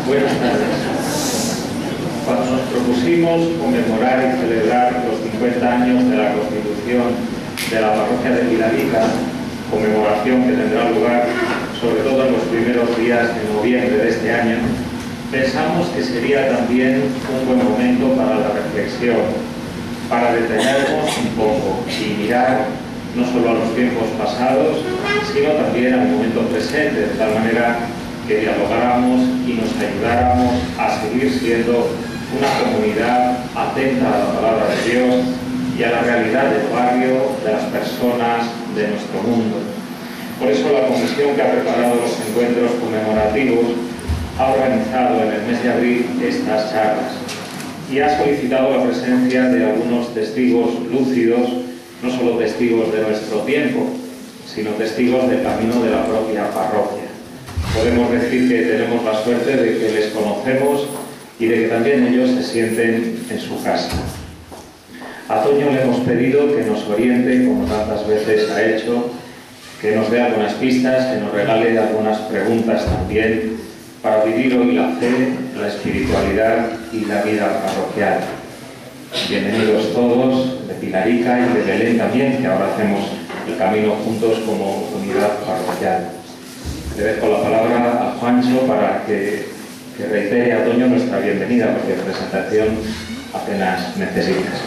Buenas tardes. Cuando nos propusimos conmemorar y celebrar los 50 años de la constitución de la parroquia de Pilarica, conmemoración que tendrá lugar sobre todo en los primeros días de noviembre de este año, pensamos que sería también un buen momento para la reflexión, para detenernos un poco y mirar no solo a los tiempos pasados, sino también al momento presente, de tal manera que dialogáramos y nos ayudáramos a seguir siendo una comunidad atenta a la palabra de Dios y a la realidad del barrio, de las personas, de nuestro mundo. Por eso la comisión que ha preparado los encuentros conmemorativos ha organizado en el mes de abril estas charlas y ha solicitado la presencia de algunos testigos lúcidos, no solo testigos de nuestro tiempo, sino testigos del camino de la propia parroquia. Podemos decir que tenemos la suerte de que les conocemos y de que también ellos se sienten en su casa. A Toño le hemos pedido que nos oriente, como tantas veces ha hecho, que nos dé algunas pistas, que nos regale algunas preguntas también para vivir hoy la fe, la espiritualidad y la vida parroquial. Bienvenidos todos, de Pilarica y de Belén también, que ahora hacemos el camino juntos como unidad parroquial. Le dejo la palabra a Juancho para que reitere a Toño nuestra bienvenida, porque presentación apenas necesitas.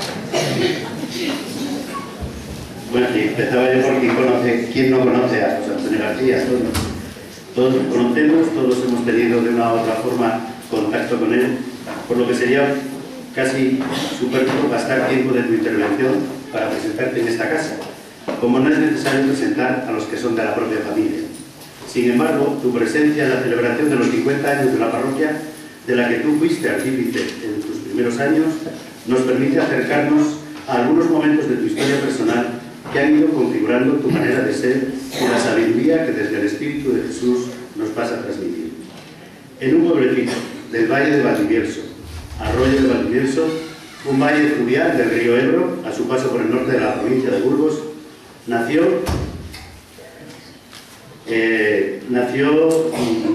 Bueno, y empezaba yo porque ¿quién no conoce a José Antonio García? Todos lo conocemos, todos hemos tenido de una u otra forma contacto con él, por lo que sería casi superfluo gastar tiempo de tu intervención para presentarte en esta casa, como no es necesario presentar a los que son de la propia familia. Sin embargo, tu presencia en la celebración de los 50 años de la parroquia, de la que tú fuiste artífice en tus primeros años, nos permite acercarnos a algunos momentos de tu historia personal que han ido configurando tu manera de ser y la sabiduría que desde el Espíritu de Jesús nos pasa a transmitir. En un pueblecito del Valle de Valdivieso, Arroyo de Valdivieso, un valle fluvial del río Ebro, a su paso por el norte de la provincia de Burgos, nació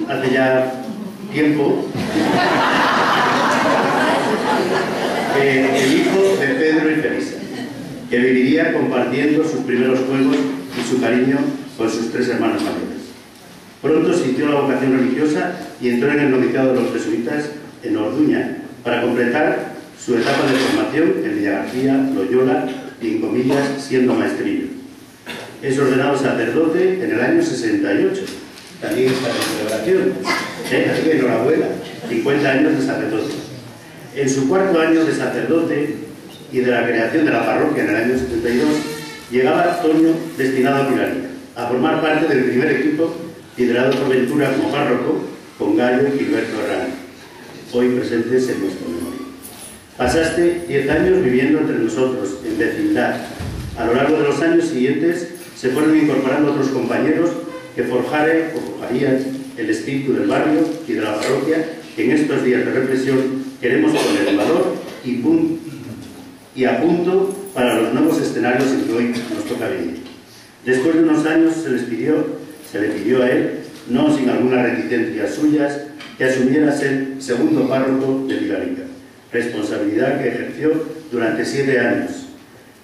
hace ya tiempo el hijo de Pedro y Felisa, que viviría compartiendo sus primeros juegos y su cariño con sus tres hermanos mayores. Pronto sintió la vocación religiosa y entró en el noviciado de los jesuitas en Orduña para completar su etapa de formación en Villagarcía, Loyola y, en comillas, siendo maestrillo. Es ordenado sacerdote en el año 68. También está en celebración. Así que enhorabuena, 50 años de sacerdote. En su cuarto año de sacerdote y de la creación de la parroquia en el año 72, llegaba Toño destinado a Pilarica, a formar parte del primer equipo liderado por Ventura como párroco, con Gallo y Gilberto Herrán, hoy presentes en nuestra memoria. Pasaste 10 años viviendo entre nosotros, en vecindad. A lo largo de los años siguientes se fueron incorporando otros compañeros que forjarían el espíritu del barrio y de la parroquia, que en estos días de reflexión queremos poner en valor y a punto para los nuevos escenarios en que hoy nos toca vivir. Después de unos años se le pidió a él, no sin algunas reticencias suyas, que asumiera ser segundo párroco de Pilarica, responsabilidad que ejerció durante 7 años.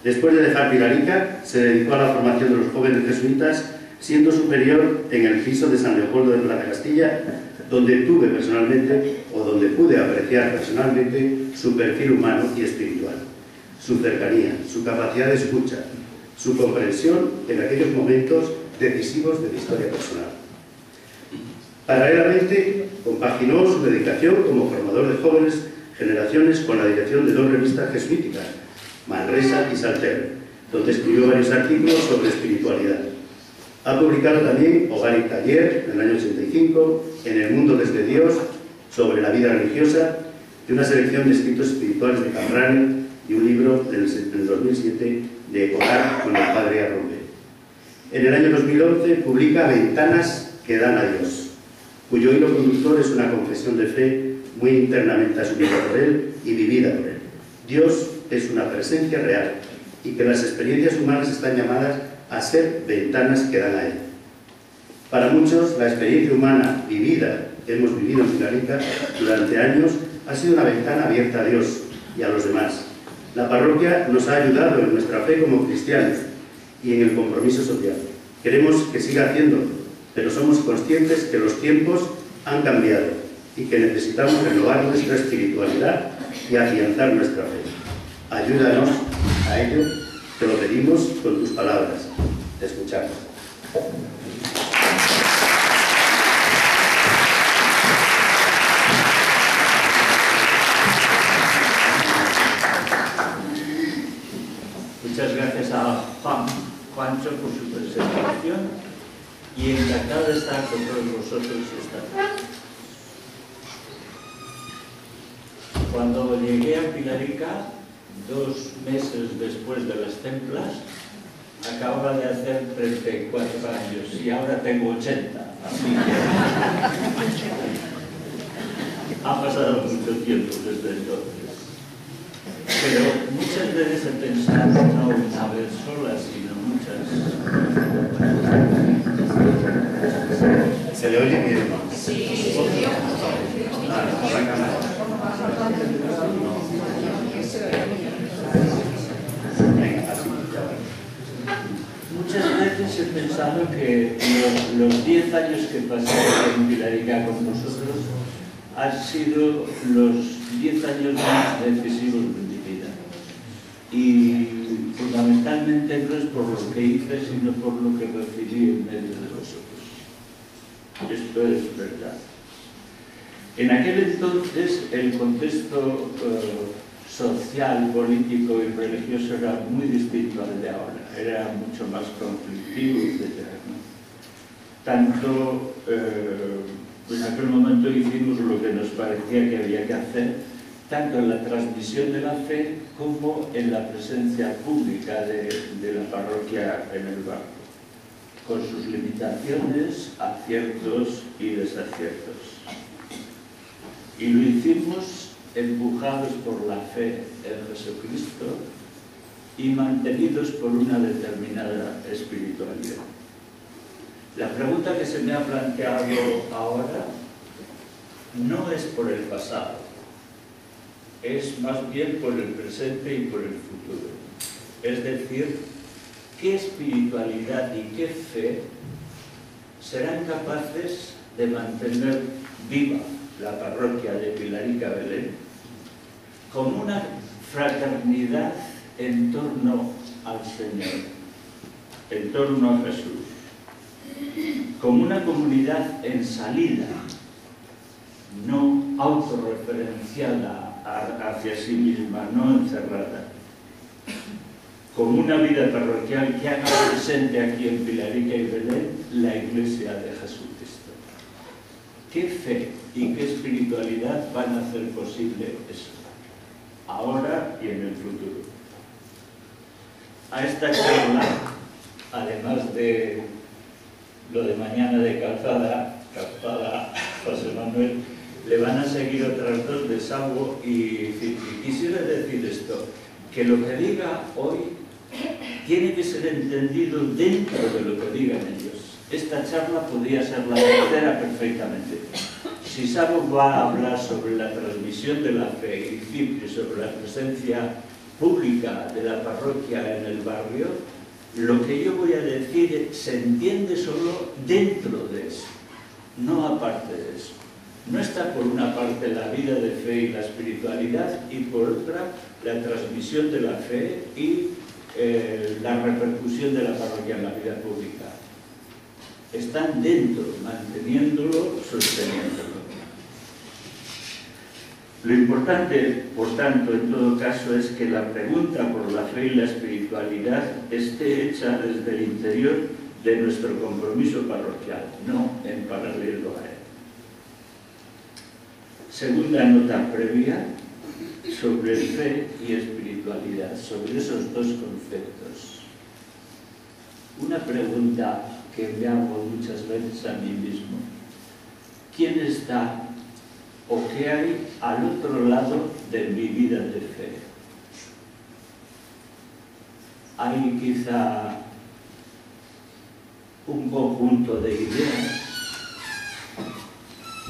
Después de dejar Pilarica, se dedicó a la formación de los jóvenes jesuitas, siendo superior en el piso de San Leopoldo de Plaza Castilla, donde pude apreciar personalmente su perfil humano y espiritual, su cercanía, su capacidad de escucha, su comprensión en aquellos momentos decisivos de la historia personal. Paralelamente, compaginó su dedicación como formador de jóvenes generaciones con la dirección de 2 revistas jesuíticas, Manresa y Salterno, donde escribió varios artículos sobre espiritualidad. Ha publicado también Hogar y Taller, en el año 85, En el mundo desde Dios, sobre la vida religiosa, y una selección de escritos espirituales de Cambrane y un libro del 2007 de Hogar con el Padre Arrombe. En el año 2011 publica Ventanas que dan a Dios, cuyo hilo conductor es una confesión de fe muy internamente asumida por él y vivida por él. Dios es una presencia real y que las experiencias humanas están llamadas a ser ventanas que dan a él. Para muchos, la experiencia humana vivida que hemos vivido en Pilarica durante años ha sido una ventana abierta a Dios y a los demás. La parroquia nos ha ayudado en nuestra fe como cristianos y en el compromiso social. Queremos que siga haciéndolo, pero somos conscientes que los tiempos han cambiado y que necesitamos renovar nuestra espiritualidad y afianzar nuestra fe. Ayúdanos a ello, te lo pedimos con tus palabras. Te escuchamos. Muchas gracias a Juancho por su presentación y encantado de estar con todos vosotros esta tarde. Cuando llegué a Pilarica, 2 meses después de las templas, acababa de hacer 34 años y ahora tengo 80, así que ha pasado mucho tiempo desde entonces. Pero muchas veces he pensado, no una vez sola, sino muchas. ¿Se le oye bien? Sí, se oye. Muchas veces he pensado que los 10 años que pasé en Pilarica con vosotros han sido los 10 años más decisivos de mi vida. Y fundamentalmente no es por lo que hice, sino por lo que recibí en medio de vosotros. Esto es verdad. En aquel entonces el contexto social, político y religioso era muy distinto al de ahora. Era mucho más conflictivo, etc. Tanto en aquel momento hicimos lo que nos parecía que había que hacer, tanto en la transmisión de la fe como en la presencia pública de la parroquia en el barrio, con sus limitaciones, aciertos y desaciertos. Y lo hicimos empujados por la fe en Jesucristo y mantenidos por una determinada espiritualidad. La pregunta que se me ha planteado ahora no es por el pasado, es más bien por el presente y por el futuro. Es decir, ¿qué espiritualidad y qué fe serán capaces de mantener viva la parroquia de Pilarica Belén como una fraternidad en torno al Señor, en torno a Jesús, como una comunidad en salida, no autorreferenciada hacia sí misma, no encerrada, como una vida parroquial que haga presente aquí en Pilarica y Belén la Iglesia de Jesucristo? ¿Qué fe y qué espiritualidad van a hacer posible eso, ahora y en el futuro? A esta charla, además de lo de mañana de calzada José Manuel, le van a seguir otras 2 de Sabo y quisiera decir esto, que lo que diga hoy tiene que ser entendido dentro de lo que digan ellos. Esta charla podría ser la tercera perfectamente. Si Sabo va a hablar sobre la transmisión de la fe y Cipri sobre la presencia pública de la parroquia en el barrio, lo que yo voy a decir se entiende solo dentro de eso, no aparte de eso. No está por una parte la vida de fe y la espiritualidad y por otra la transmisión de la fe y la repercusión de la parroquia en la vida pública. Están dentro, manteniéndolo, sosteniéndolo. Lo importante, por tanto, en todo caso, es que la pregunta por la fe y la espiritualidad esté hecha desde el interior de nuestro compromiso parroquial, no en paralelo a él. Segunda nota previa sobre fe y espiritualidad, sobre esos 2 conceptos. Una pregunta que me hago muchas veces a mí mismo: ¿quién está o qué hay al otro lado de mi vida de fe? Hay quizá un conjunto de ideas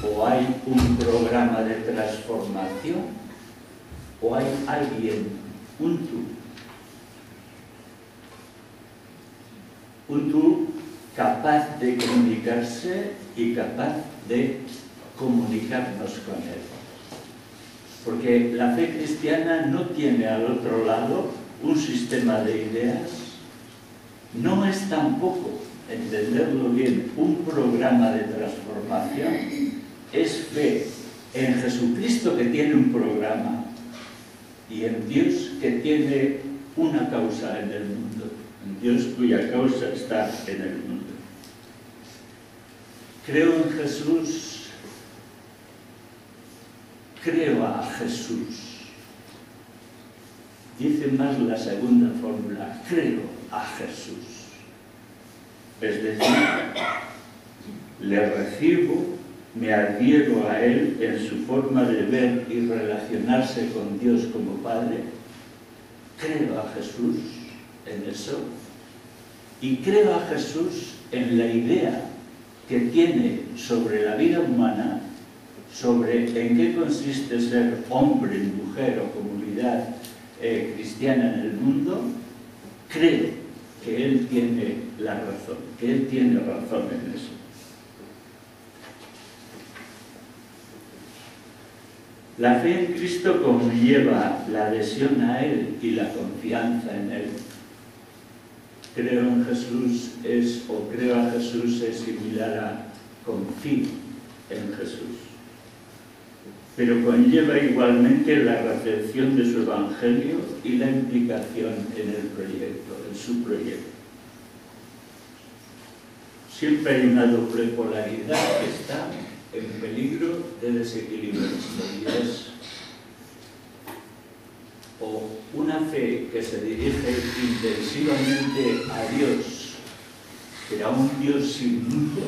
o hay un programa de transformación, o hay alguien, un tú capaz de comunicarse y capaz de comunicarnos con él. Porque la fe cristiana no tiene al otro lado un sistema de ideas, no es tampoco, entenderlo bien, un programa de transformación, es fe en Jesucristo que tiene un programa y en Dios que tiene una causa en el mundo, en Dios cuya causa está en el mundo. Creo en Jesús, creo a Jesús. Dice más la segunda fórmula, creo a Jesús. Es decir, le recibo, me adhiero a Él en su forma de ver y relacionarse con Dios como Padre. Creo a Jesús en eso. Y creo a Jesús en la idea que tiene sobre la vida humana, sobre en qué consiste ser hombre, mujer o comunidad cristiana en el mundo. Creo que Él tiene la razón, que Él tiene razón en eso. La fe en Cristo conlleva la adhesión a Él y la confianza en Él. Creo en Jesús creo a Jesús es similar a confío en Jesús. Pero conlleva igualmente la recepción de su Evangelio y la implicación en el proyecto, en su proyecto. Siempre hay una doble polaridad que está en peligro de desequilibrio. Y es o una fe que se dirige intensivamente a Dios, pero a un Dios sin mundo,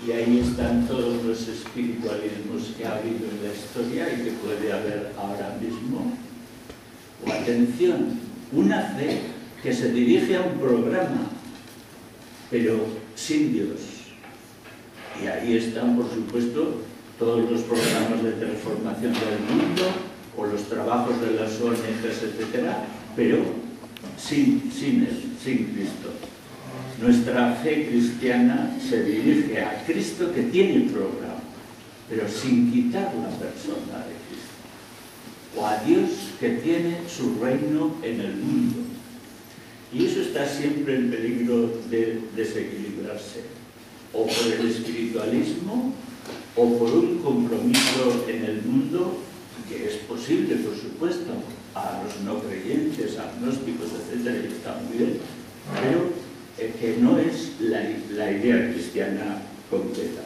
y ahí están todos los espiritualismos que ha habido en la historia y que puede haber ahora mismo. O atención, una fe que se dirige a un programa, pero sin Dios. Y ahí están, por supuesto, todos los programas de transformación del mundo, o los trabajos de las ONGs, etcétera, pero sin Él, sin Cristo. Nuestra fe cristiana se dirige a Cristo que tiene programa, pero sin quitar la persona de Cristo. O a Dios que tiene su reino en el mundo. Y eso está siempre en peligro de desequilibrarse, o por el espiritualismo, o por un compromiso en el mundo, que es posible, por supuesto, a los no creyentes, agnósticos, etcétera, y está muy bien, pero que no es la idea cristiana completa.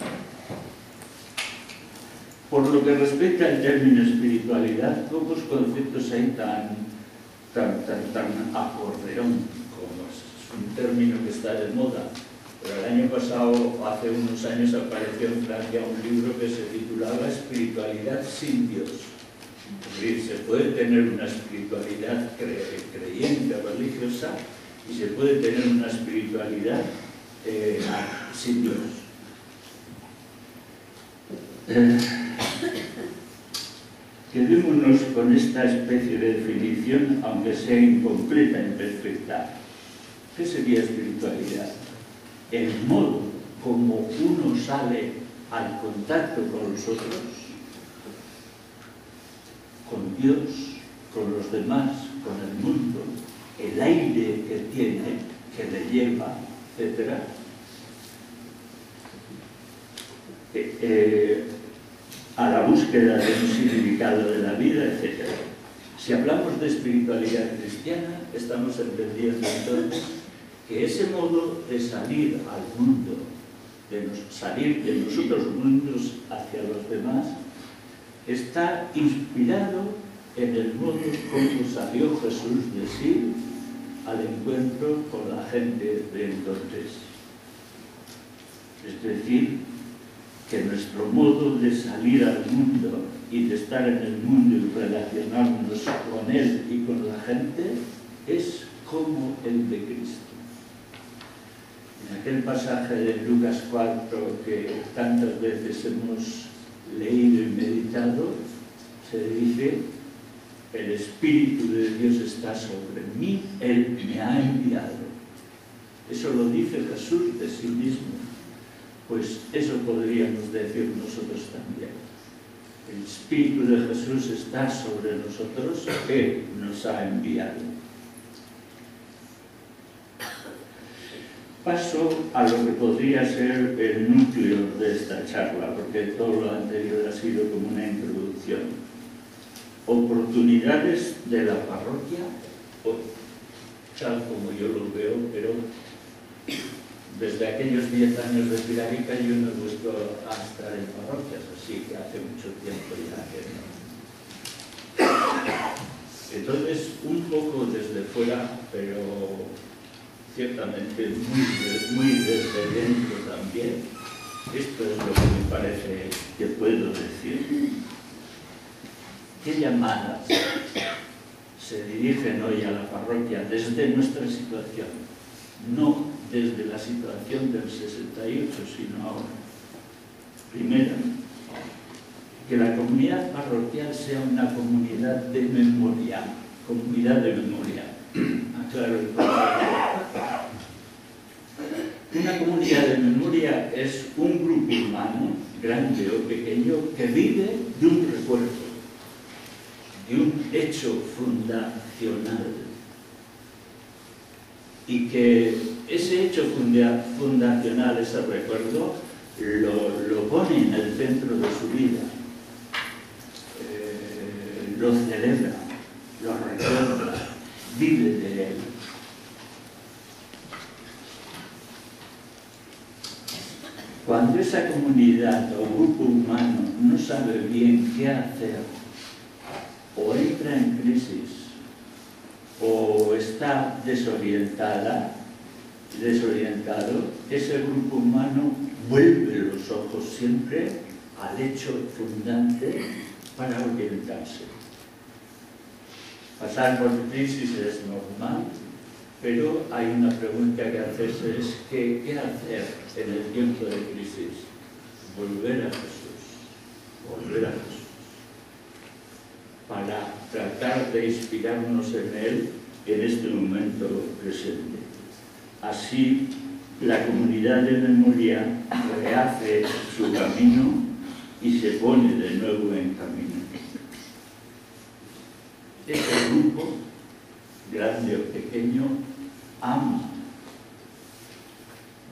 Por lo que respecta al término espiritualidad, pocos conceptos hay tan acordeón, como es un término que está de moda. Pero el año pasado, hace unos años, apareció en Francia un libro que se titulaba Espiritualidad sin Dios. Es decir, se puede tener una espiritualidad creyente, religiosa, y se puede tener una espiritualidad sin Dios. Quedémonos con esta especie de definición, aunque sea incompleta, imperfecta. ¿Qué sería espiritualidad? El modo como uno sale al contacto con los otros, con Dios, con los demás, con el mundo, el aire que tiene, que le lleva, etc. A la búsqueda de un significado de la vida, etc. Si hablamos de espiritualidad cristiana, estamos entendiendo entonces que ese modo de salir al mundo, de salir de nosotros mundos hacia los demás, está inspirado en el modo como salió Jesús de sí al encuentro con la gente de entonces. Es decir, que nuestro modo de salir al mundo y de estar en el mundo y relacionarnos con Él y con la gente es como el de Cristo. En aquel pasaje de Lucas 4 que tantas veces hemos leído y meditado, se dice: el Espíritu de Dios está sobre mí, Él me ha enviado. Eso lo dice Jesús de sí mismo. Pues eso podríamos decir nosotros también. El Espíritu de Jesús está sobre nosotros, Él nos ha enviado. Paso a lo que podría ser el núcleo de esta charla, porque todo lo anterior ha sido como una introducción. Oportunidades de la parroquia, tal como yo lo veo, pero desde aquellos 10 años de Pilarica yo no he vuelto a estar en parroquias, así que hace mucho tiempo ya que no. Entonces, un poco desde fuera, pero ciertamente muy desde dentro también, esto es lo que me parece que puedo decir. ¿Qué llamadas se dirigen hoy a la parroquia desde nuestra situación? No desde la situación del 68, sino ahora. Primero, que la comunidad parroquial sea una comunidad de memoria. Comunidad de memoria. Aclaro el problema. Una comunidad de memoria es un grupo humano, grande o pequeño, que vive de un recuerdo, de un hecho fundacional, y que ese hecho fundacional, ese recuerdo, lo pone en el centro de su vida, lo celebra, lo recuerda, vive de él. Cuando esa comunidad o grupo humano no sabe bien qué hacer, o entra en crisis, o está desorientado, ese grupo humano vuelve los ojos siempre al hecho fundante para orientarse. Pasar por crisis es normal, pero hay una pregunta que hacerse: es ¿qué hacer en el tiempo de crisis? Volver a Jesús, para tratar de inspirarnos en Él en este momento presente. Así, la comunidad de memoria rehace su camino y se pone de nuevo en camino. Este grupo, grande o pequeño, ama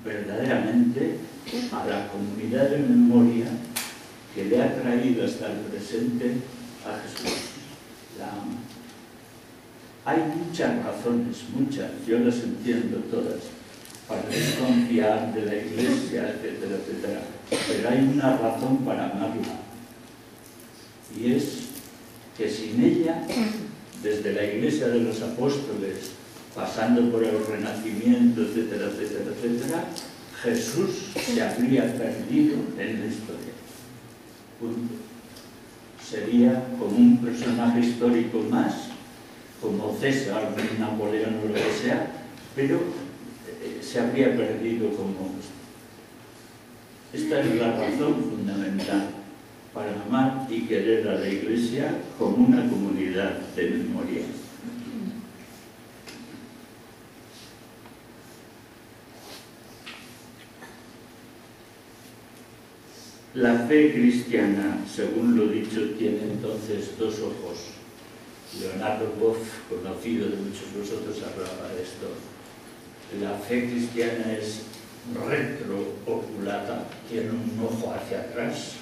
verdaderamente a la comunidad de memoria que le ha traído hasta el presente a Jesús. La ama. Hay muchas razones, yo las entiendo todas, para desconfiar de la Iglesia, etcétera, etcétera. Pero hay una razón para amarla, y es que sin ella, desde la Iglesia de los Apóstoles, pasando por el Renacimiento, etcétera, etcétera, etcétera, Jesús se habría perdido en la historia. Punto. Sería como un personaje histórico más, como César, Napoleón o lo que sea, pero se habría perdido como esta es la razón fundamental para amar y querer a la Iglesia como una comunidad de memoria. La fe cristiana, según lo dicho, tiene entonces dos ojos. Leonardo Boff, conocido de muchos de vosotros, hablaba de esto. La fe cristiana es retrooculata, tiene un ojo hacia atrás,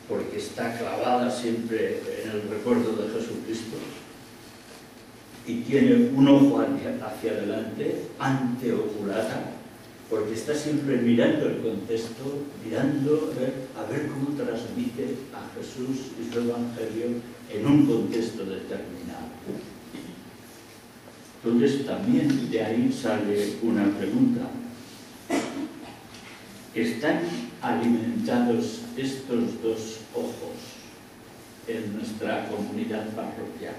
porque está clavada siempre en el recuerdo de Jesucristo, y tiene un ojo hacia adelante, anteoculata, porque está siempre mirando el contexto, mirando a ver cómo transmite a Jesús y su Evangelio en un contexto determinado. Entonces también de ahí sale una pregunta. ¿Están alimentados estos dos ojos en nuestra comunidad parroquial?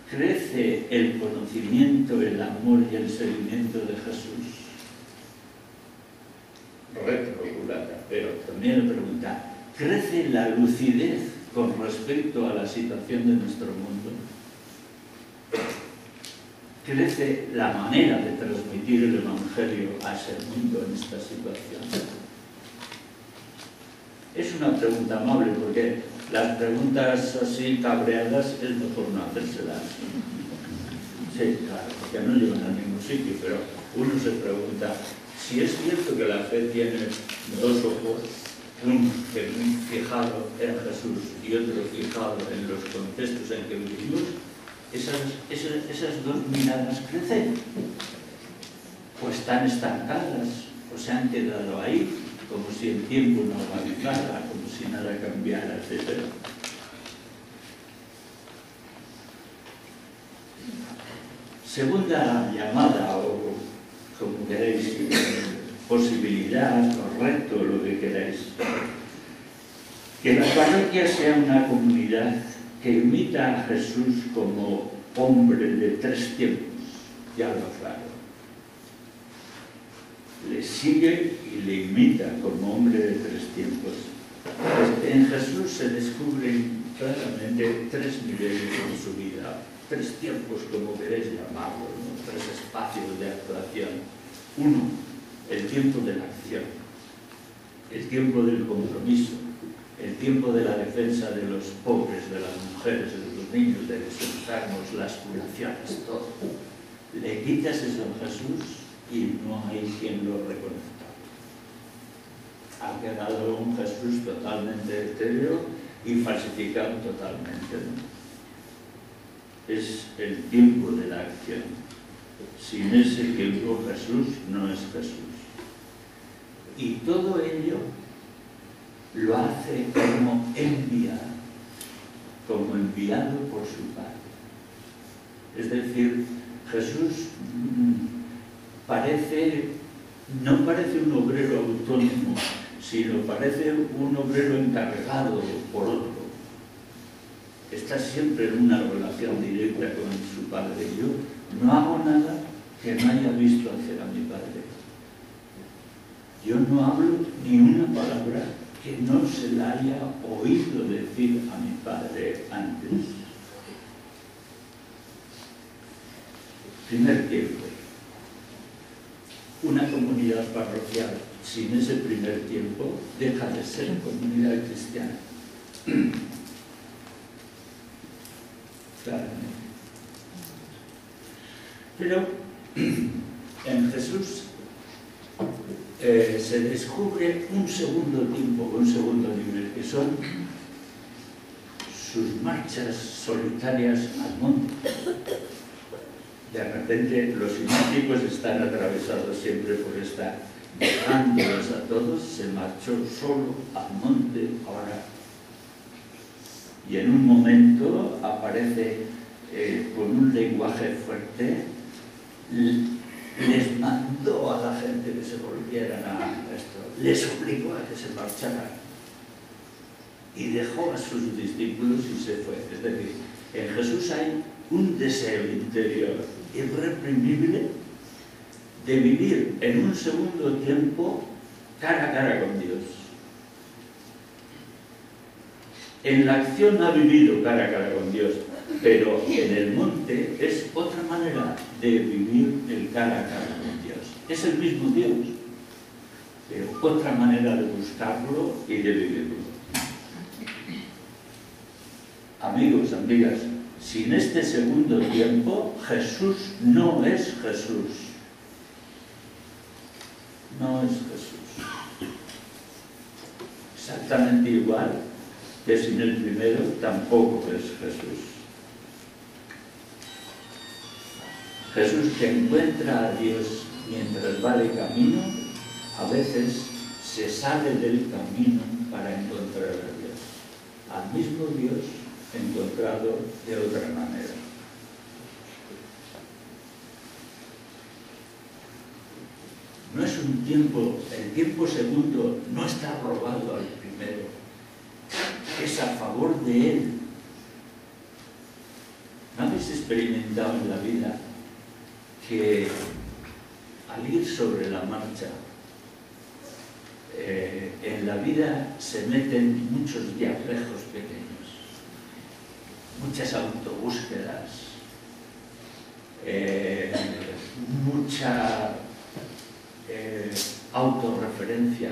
¿crece el conocimiento, el amor y el seguimiento de Jesús? Retroculata, pero también le pregunta, ¿crece la lucidez con respecto a la situación de nuestro mundo? ¿Crece la manera de transmitir el Evangelio a ese mundo en esta situación? Es una pregunta amable, porque las preguntas así cabreadas es mejor no hacérselas. Sí, claro, porque no llevan a ningún sitio, pero uno se pregunta si es cierto que la fe tiene dos ojos, uno fijado en Jesús y otro fijado en los contextos en que vivimos. Esas dos miradas crecen, o están estancadas, o se han quedado ahí, como si el tiempo no avanzara, como si nada cambiara, etc. Segunda llamada, o como queréis, posibilidad, o reto, lo que queráis. Que la parroquia sea una comunidad que imita a Jesús como hombre de tres tiempos, ya lo aclaro. Le sigue y le imita como hombre de tres tiempos. En Jesús se descubren claramente tres niveles en su vida, tres tiempos, como queréis llamarlos, ¿no? Tres espacios de actuación. Uno, el tiempo de la acción, el tiempo del compromiso, el tiempo de la defensa de los pobres, de las mujeres, de los niños, de los enfermos, las curaciones, todo. Le quitas eso a Jesús y no hay quien lo reconozca. Ha quedado un Jesús totalmente etéreo y falsificado totalmente, ¿no? Es el tiempo de la acción. Sin ese tiempo Jesús no es Jesús. Y todo ello lo hace como enviado por su Padre. Es decir, Jesús no parece un obrero autónomo, sino parece un obrero encargado por otro. Está siempre en una relación directa con su Padre. Yo no hago nada que no haya visto hacer a mi Padre. Yo no hablo ni una palabra que no se la haya oído decir a mi Padre antes. Primer tiempo. Una comunidad parroquial sin ese primer tiempo deja de ser comunidad cristiana. Claramente. Pero en Jesús se descubre un segundo tiempo, un segundo nivel, que son sus marchas solitarias al monte. De repente los sinópticos están atravesados siempre por esta, dejándolos a todos, se marchó solo al monte ahora. Y en un momento aparece con un lenguaje fuerte, les mandó a la gente que se volvieran a esto, les obligó a que se marcharan y dejó a sus discípulos y se fue. Es decir, en Jesús hay un deseo interior irreprimible de vivir en un segundo tiempo cara a cara con Dios. En la acción ha vivido cara a cara con Dios, pero en el monte es otra manera de vivir el cara a cara con Dios. Es el mismo Dios, pero otra manera de buscarlo y de vivirlo. Amigos, amigas, sin este segundo tiempo, Jesús no es Jesús. No es Jesús. Exactamente igual que sin el primero tampoco es Jesús. Jesús que encuentra a Dios mientras va de camino, a veces se sale del camino para encontrar a Dios. Al mismo Dios encontrado de otra manera. No es un tiempo, el tiempo segundo no está robado al primero, es a favor de él. ¿No habéis experimentado en la vida que al ir sobre la marcha, en la vida se meten muchos viajejos pequeños, muchas autobúsquedas, mucha autorreferencia,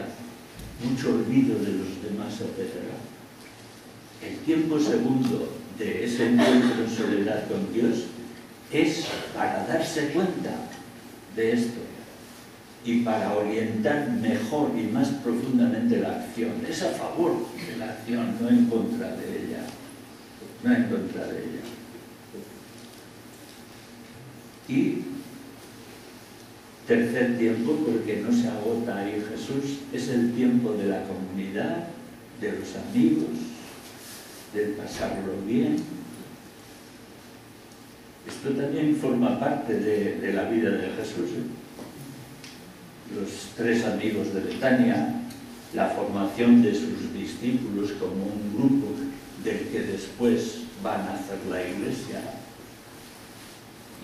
mucho olvido de los demás, etc. El tiempo segundo de ese encuentro en soledad con Dios es para darse cuenta de esto y para orientar mejor y más profundamente la acción. Es a favor de la acción, no en contra de ella. No en contra de ella. Y tercer tiempo, porque no se agota ahí Jesús, es el tiempo de la comunidad, de los amigos, del pasarlo bien. Esto también forma parte de la vida de Jesús, Los 3 amigos de Betania, la formación de sus discípulos como un grupo del que después van a hacer la iglesia.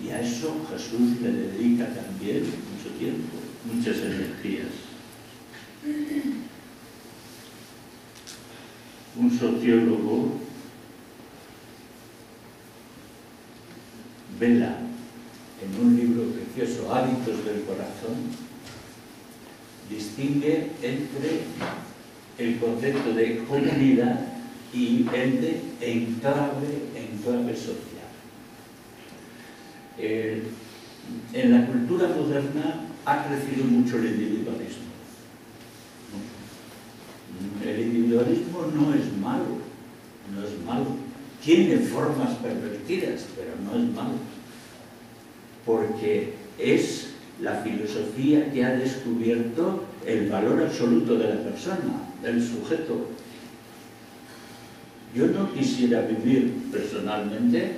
Y a eso Jesús le dedica también mucho tiempo, muchas energías. Un sociólogo Vela, en un libro precioso, Hábitos del Corazón, distingue entre el concepto de comunidad y el de enclave social. En la cultura moderna ha crecido mucho el individualismo. El individualismo no es malo, no es malo. Tiene formas pervertidas, pero no es malo. Porque es la filosofía que ha descubierto el valor absoluto de la persona, del sujeto. Yo no quisiera vivir personalmente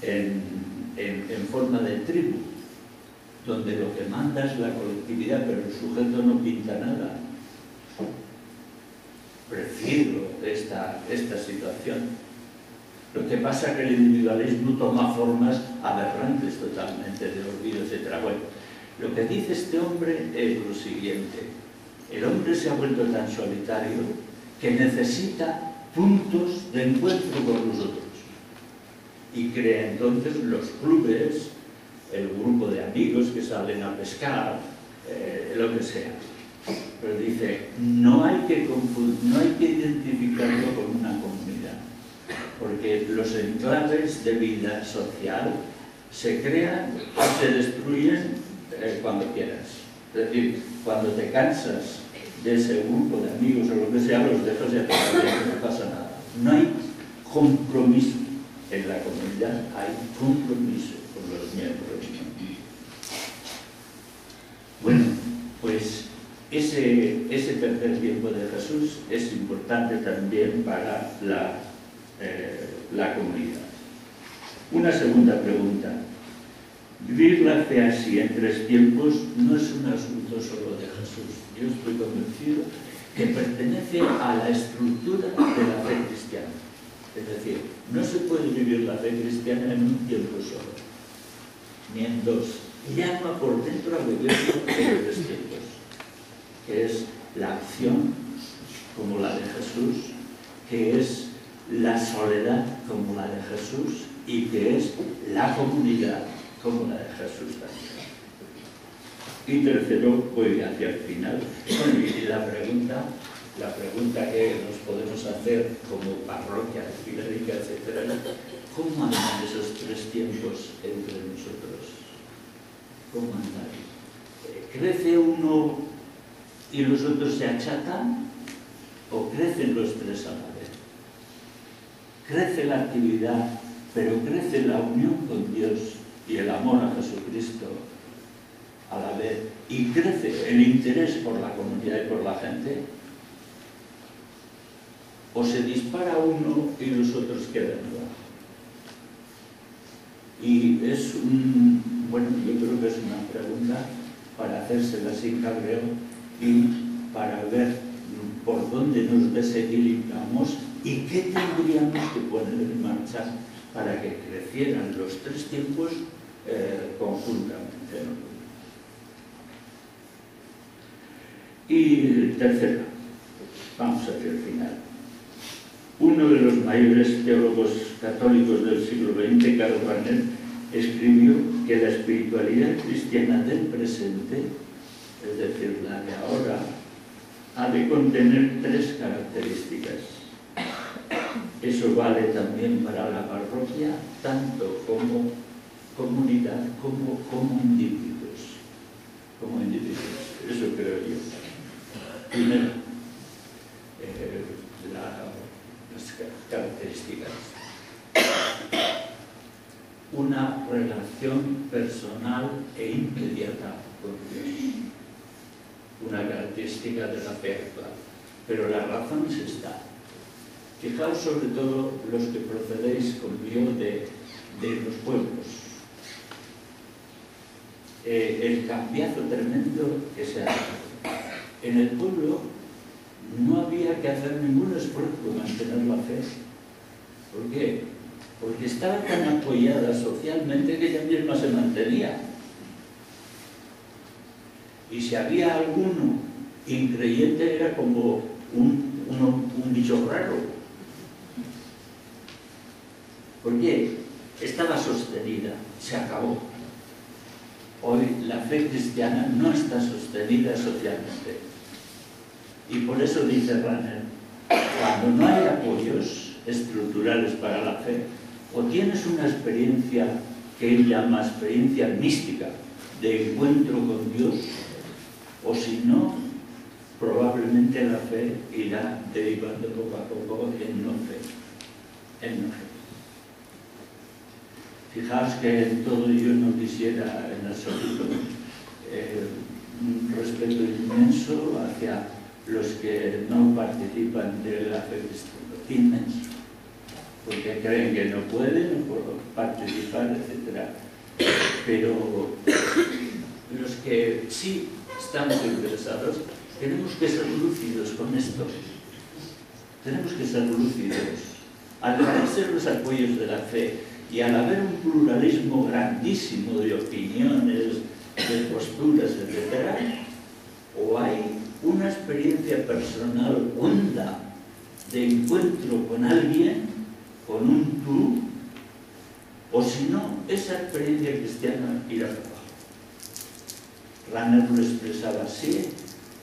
en forma de tribu, donde lo que manda es la colectividad, pero el sujeto no pinta nada. Prefiero esta situación. Lo que pasa es que el individualismo toma formas aberrantes totalmente, de olvido, etc. Bueno, lo que dice este hombre es lo siguiente. El hombre se ha vuelto tan solitario que necesita puntos de encuentro con los otros. Y crea entonces los clubes, el grupo de amigos que salen a pescar, lo que sea. Pero dice, no hay que identificarlo con una comunidad, porque los enclaves de vida social se crean o se destruyen cuando quieras. Es decir, cuando te cansas de ese grupo de amigos o lo que sea, los dejas y no pasa nada. No hay compromiso. En la comunidad hay compromiso con los miembros. Bueno, pues ese tercer tiempo de Jesús es importante también para la comunidad. Una segunda pregunta. Vivir la fe así en 3 tiempos no es un asunto solo de Jesús. Yo estoy convencido que pertenece a la estructura de la fe cristiana. Es decir, no se puede vivir la fe cristiana en un tiempo solo, ni en 2. Llama por dentro a vivirlo en 3 tiempos, que es la acción como la de Jesús, que es la soledad como la de Jesús y que es la comunidad como la de Jesús también. Y tercero, voy hacia el final, y la pregunta que nos podemos hacer como parroquia de Filadelfia, etc., ¿cómo andan esos 3 tiempos entre nosotros? ¿Cómo andan? ¿Crece uno y los otros se achatan? ¿O crecen los 3 a la vez? Crece la actividad, pero crece la unión con Dios y el amor a Jesucristo a la vez, y crece el interés por la comunidad y por la gente, o se dispara uno y los otros quedan abajo. Y es bueno, yo creo que es una pregunta para hacérsela sin cabreo y para ver por dónde nos desequilibramos ¿Y qué tendríamos que poner en marcha para que crecieran los tres tiempos conjuntamente, ¿no? Y tercero, vamos hacia el final. Uno de los mayores teólogos católicos del siglo XX, Karl Rahner, escribió que la espiritualidad cristiana del presente, es decir, la de ahora, ha de contener tres características. Eso vale también para la parroquia, tanto como comunidad como individuos. Como individuos, eso creo yo. Primero, las características. Una relación personal e inmediata con Dios. Una característica de la fe actual. Pero la razón es esta. Fijaos sobre todo los que procedéis conmigo de los pueblos. El cambiazo tremendo que se ha dado. En el pueblo no había que hacer ningún esfuerzo por mantener la fe. ¿Por qué? Porque estaba tan apoyada socialmente que ella misma se mantenía. Y si había alguno increyente era como un bicho raro. ¿Por qué? Estaba sostenida, se acabó. Hoy la fe cristiana no está sostenida socialmente. Y por eso dice Rahner, cuando no hay apoyos estructurales para la fe, o tienes una experiencia que él llama experiencia mística de encuentro con Dios, o si no, probablemente la fe irá derivando poco a poco en no fe. En no fe. Fijaos que en todo ello no quisiera en absoluto un respeto inmenso hacia los que no participan de la fe cristiana, inmenso, porque creen que no pueden participar, etc. Pero los que sí estamos interesados, tenemos que ser lúcidos con esto. Tenemos que ser lúcidos. Al darse los apoyos de la fe y al haber un pluralismo grandísimo de opiniones, de posturas, etc., o hay una experiencia personal honda de encuentro con alguien, con un tú, o si no, esa experiencia cristiana irá para abajo. Rahner lo expresaba así,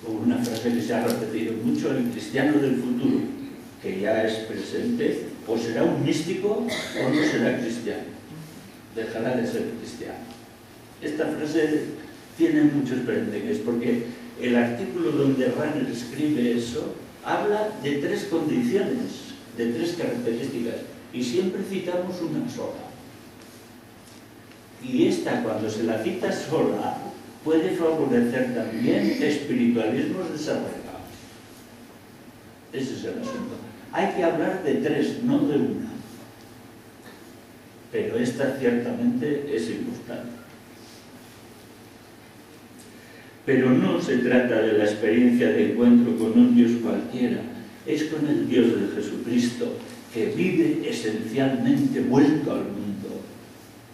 con una frase que se ha repetido mucho: el cristiano del futuro, que ya es presente, o será un místico o no será cristiano, dejará de ser cristiano. Esta frase tiene muchos prendegues, porque el artículo donde Rahner escribe eso habla de tres condiciones, de tres características, y siempre citamos una sola. Y esta, cuando se la cita sola, puede favorecer también espiritualismos desarrollados. Ese es el asunto. Hay que hablar de tres, no de una. Pero esta ciertamente es importante. Pero no se trata de la experiencia de encuentro con un Dios cualquiera, es con el Dios de Jesucristo, que vive esencialmente vuelto al mundo,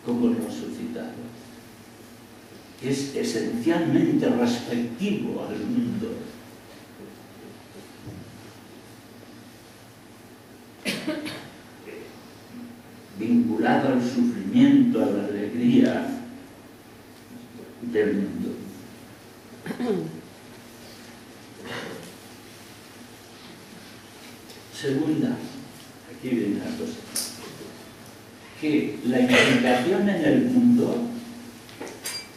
como resucitado. Es esencialmente respectivo al mundo. Vinculado al sufrimiento, a la alegría del mundo. Segunda, aquí viene una cosa, que la implicación en el mundo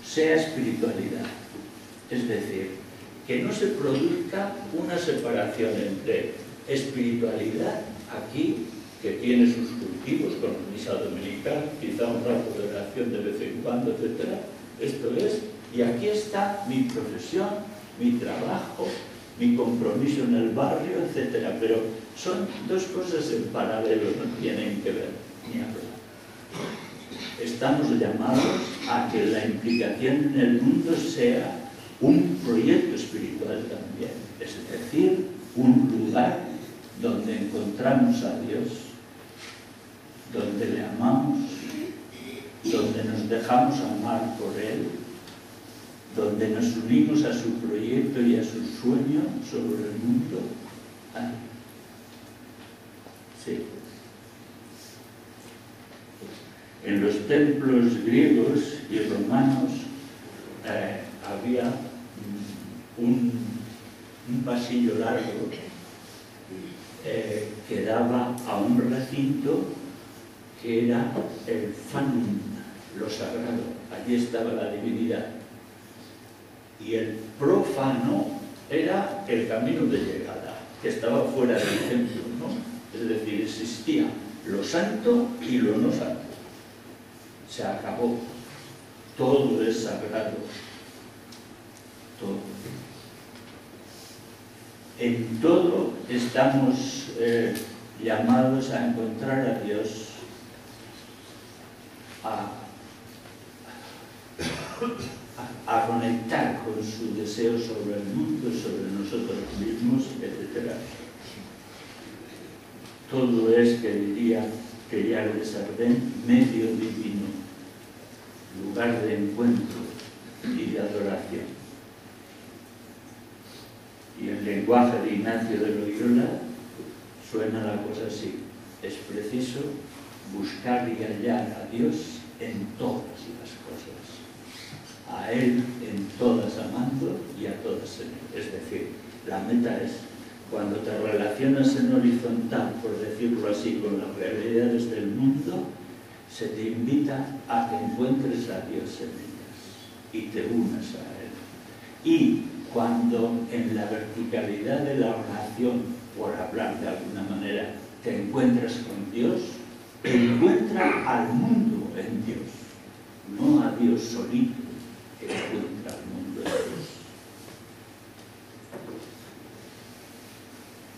sea espiritualidad, es decir, que no se produzca una separación entre espiritualidad aquí, que tiene sus cultivos con la misa dominical, quizá un rato de oración de vez en cuando, etc. Esto es, y aquí está mi profesión, mi trabajo, mi compromiso en el barrio, etc. Pero son dos cosas en paralelo, no tienen que ver ni hablar. Estamos llamados a que la implicación en el mundo sea un proyecto espiritual también, es decir, un lugar donde encontramos a Dios, donde le amamos, donde nos dejamos amar por Él, donde nos unimos a su proyecto y a su sueño sobre el mundo. Ahí. Sí. En los templos griegos y romanos había un pasillo largo que daba a un recinto que era el fanum, lo sagrado. Allí estaba la divinidad. Y el profano era el camino de llegada, que estaba fuera del templo, ¿no? Es decir, existía lo santo y lo no santo. Se acabó. Todo es sagrado. Todo. En todo estamos llamados a encontrar a Dios, a conectar con su deseo sobre el mundo, sobre nosotros mismos, etc. Todo es, que diría Teilhard de Chardin, medio divino, lugar de encuentro y de adoración. Y el lenguaje de Ignacio de Loyola suena la cosa así: es preciso buscar y hallar a Dios en todas las cosas, a Él en todas amando y a todas en Él. Es decir, la meta es, cuando te relacionas en horizontal, por decirlo así, con las realidades del mundo, se te invita a que encuentres a Dios en ellas y te unas a Él. Y cuando en la verticalidad de la oración, por hablar de alguna manera, te encuentras con Dios, encuentra al mundo en Dios, no a Dios solito, encuentra al mundo en Dios.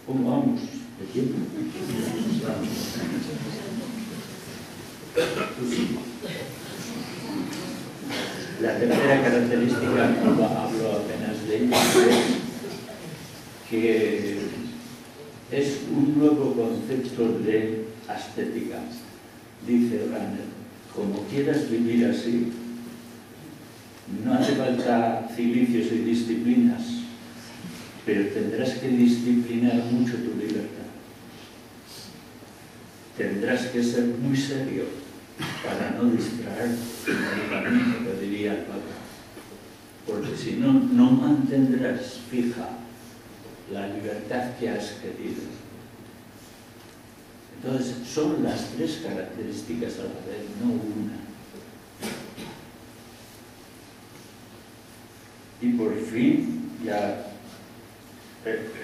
¿Cómo vamos de tiempo? La tercera característica, hablo apenas de ella, es que es un nuevo concepto de ascética. Dice Rahner, como quieras vivir así, no hace falta cilicios y disciplinas, pero tendrás que disciplinar mucho tu libertad. Tendrás que ser muy serio para no distraerte del camino, que diría el Papa. Porque si no, no mantendrás fija la libertad que has querido. Entonces, son las tres características a la vez, no una. Y por fin, ya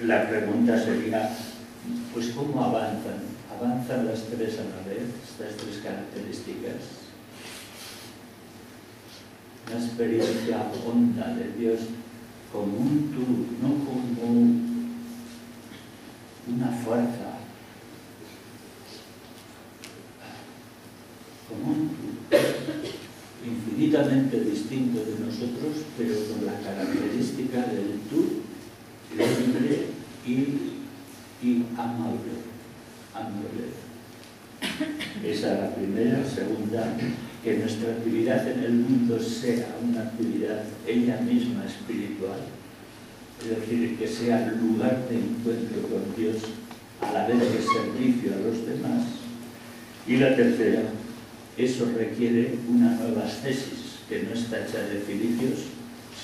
la pregunta sería, pues ¿cómo avanzan? ¿Avanzan las tres a la vez, estas tres características? Una experiencia honda de Dios como un tú, no como una fuerza, como un tú, infinitamente distinto de nosotros, pero con la característica del tú libre y amable. Esa es la primera. Segunda, que nuestra actividad en el mundo sea una actividad ella misma espiritual, es decir, que sea el lugar de encuentro con Dios a la vez de servicio a los demás. Y la tercera, eso requiere una nueva ascesis, que no está hecha de cilicios,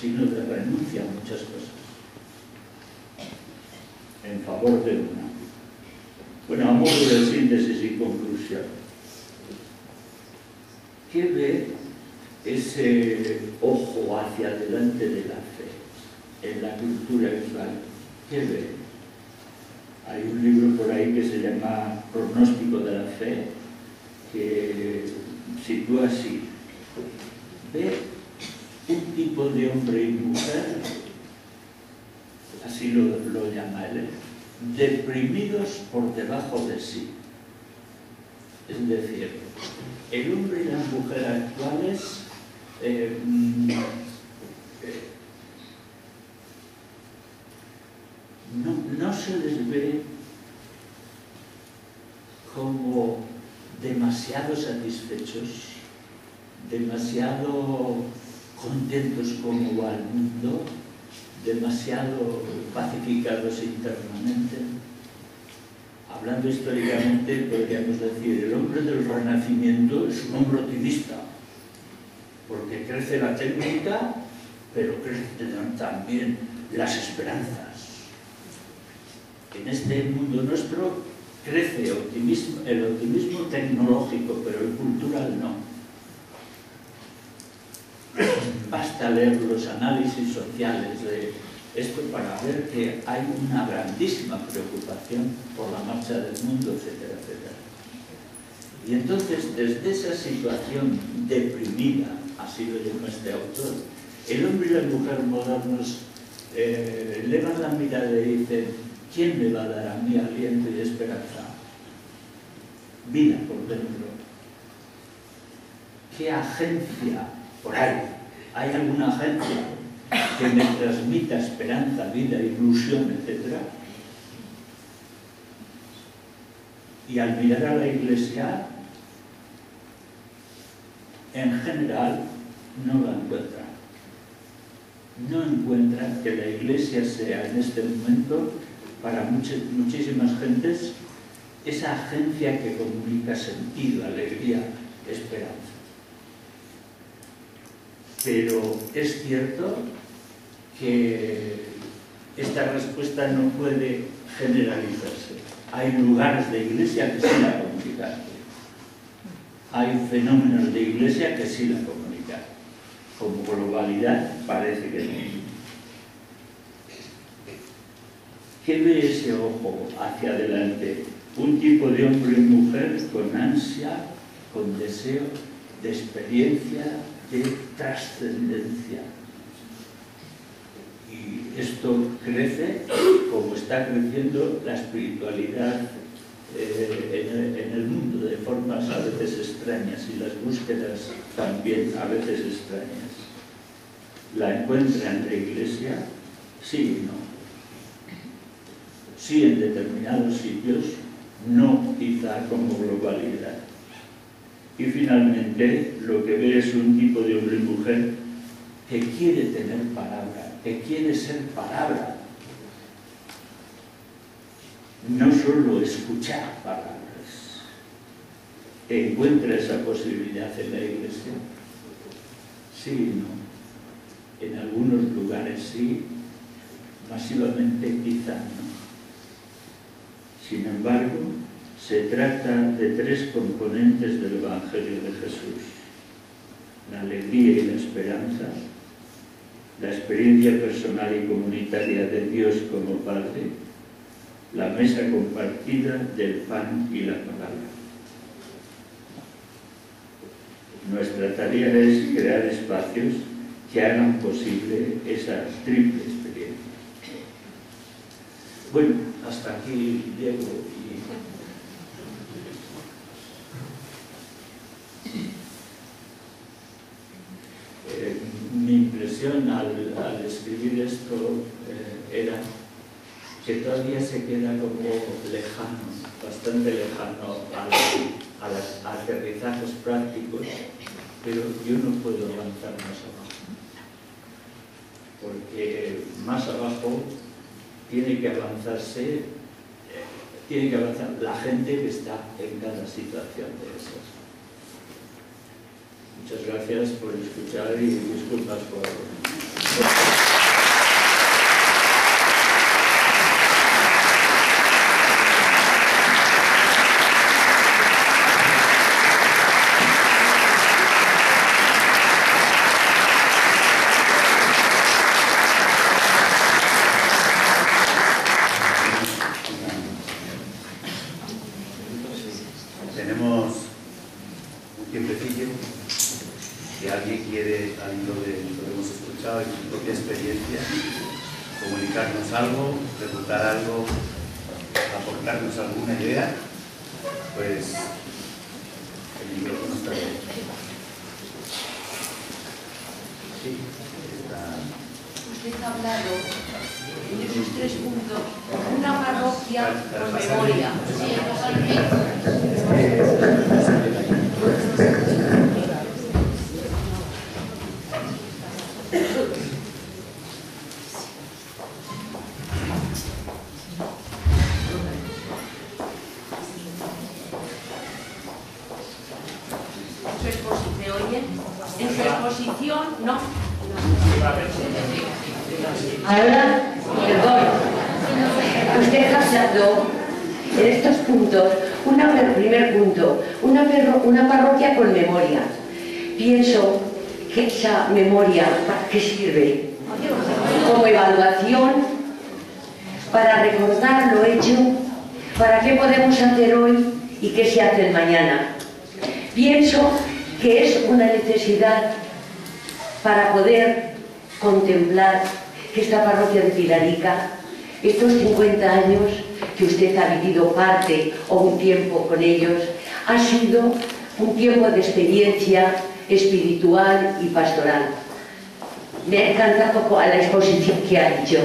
sino de renuncia a muchas cosas, en favor de una. Bueno, a modo de síntesis y conclusión, ¿qué ve ese ojo hacia adelante de la fe en la cultura israelí? ¿Qué ve? Hay un libro por ahí que se llama Pronóstico de la Fe, que sitúa así: ve un tipo de hombre y mujer, así lo llama él, deprimidos por debajo de sí. Es decir, el hombre y la mujer actuales no se les ve como demasiado satisfechos, demasiado contentos como va el mundo, demasiado pacificados internamente. Hablando históricamente, podríamos decir, el hombre del Renacimiento es un hombre optimista, porque crece la técnica, pero crecen también las esperanzas. En este mundo nuestro crece el optimismo tecnológico, pero el cultural no. Basta leer los análisis sociales de esto para ver que hay una grandísima preocupación por la marcha del mundo, etcétera, etcétera. Y entonces, desde esa situación deprimida, así lo llama este autor, el hombre y la mujer modernos elevan la mirada y dicen: ¿quién me va a dar a mí aliento y esperanza? Vida por dentro. ¿Qué agencia por ahí? ¿Hay alguna agencia que me transmita esperanza, vida, ilusión, etcétera? Y al mirar a la Iglesia, en general, no la encuentra. No encuentra que la Iglesia sea en este momento, para muchísimas gentes, esa agencia que comunica sentido, alegría, esperanza. Pero es cierto que esta respuesta no puede generalizarse. Hay lugares de Iglesia que sí la comunican. Hay fenómenos de Iglesia que sí la comunican. Como globalidad parece que no. ¿Qué ve ese ojo hacia adelante? Un tipo de hombre y mujer con ansia, con deseo de experiencia, de trascendencia. Y esto crece como está creciendo la espiritualidad en el mundo, de formas a veces extrañas, y las búsquedas también a veces extrañas. ¿La encuentra en la Iglesia? Sí y no. Sí en determinados sitios, no quizá como globalidad. Y finalmente lo que ve es un tipo de hombre y mujer que quiere tener palabra, que quiere ser palabra. No solo escuchar palabras. ¿Encuentra esa posibilidad en la Iglesia? Sí y no. En algunos lugares sí, masivamente quizá no. Sin embargo, se trata de tres componentes del Evangelio de Jesús: la alegría y la esperanza, la experiencia personal y comunitaria de Dios como Padre, la mesa compartida del pan y la palabra. Nuestra tarea es crear espacios que hagan posible esa triple experiencia. Bueno, hasta aquí, Diego. Mi impresión al escribir esto era que todavía se queda como lejano, bastante lejano a los aterrizajes prácticos, pero yo no puedo avanzar más abajo, porque más abajo tiene que avanzar la gente que está en cada situación de esas. Muchas gracias por escuchar y disculpas por... Tenemos un tiempecillo. Si alguien quiere, al hilo de lo que hemos escuchado y su propia experiencia, comunicarnos algo, preguntar algo, aportarnos alguna idea, pues el micrófono está abierto. Sí, Usted ha hablado en esos 3 puntos, una parroquia con memoria. Sí, totalmente. En su exposición, no. Ahora, perdón, usted ha hablado en estos puntos, primer punto, una parroquia con memoria. Pienso que esa memoria, ¿para qué sirve? Como evaluación, para recordar lo hecho, para qué podemos hacer hoy y qué se hace mañana. Pienso que es una necesidad para poder contemplar que esta parroquia de Pilarica, estos 50 años que usted ha vivido parte o un tiempo con ellos, ha sido un tiempo de experiencia espiritual y pastoral. Me ha encantado la exposición que ha dicho,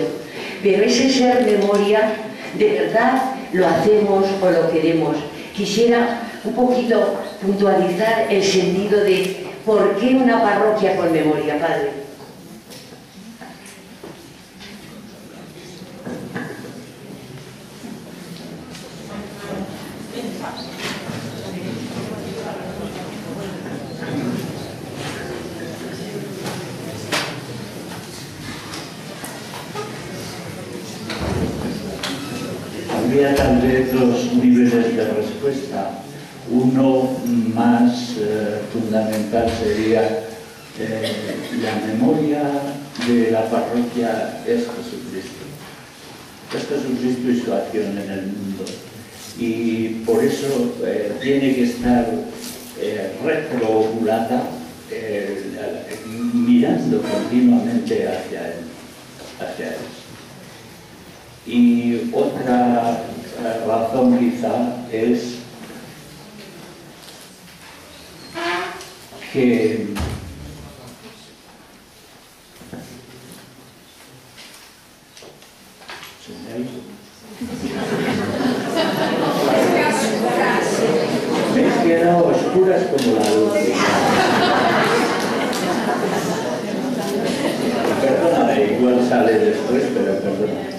pero ese ser memoria, ¿de verdad lo hacemos o lo queremos? Quisiera un poquito puntualizar el sentido de por qué una parroquia con memoria, padre. Habría tal vez dos niveles de respuesta. Uno más fundamental sería la memoria de la parroquia es Jesucristo. Es Jesucristo y su acción en el mundo. Y por eso tiene que estar retrobulada, mirando continuamente hacia él. Y otra razón quizá es que me he quedado oscuras como la luz. Perdóname, igual sale después, pero perdóname.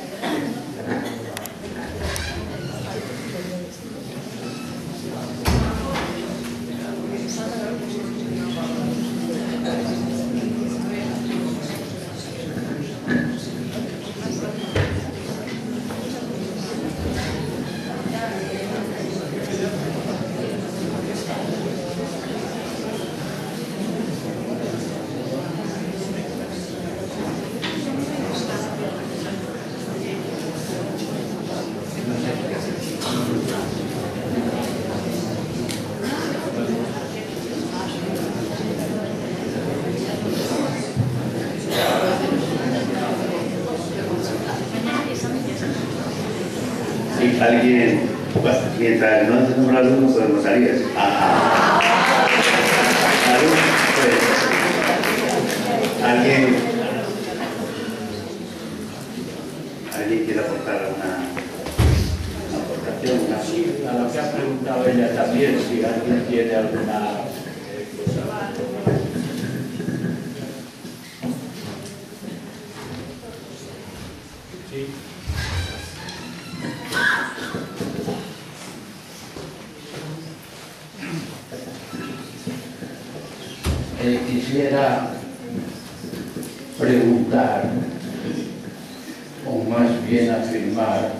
Alguien, bueno, mientras no encendemos la luz no podemos salir así. La luz, pues, ¿alguien quiere aportar una aportación? Sí, a lo que ha preguntado ella también, si alguien tiene alguna cosa. Sí. Quisiera preguntar, o más bien afirmar,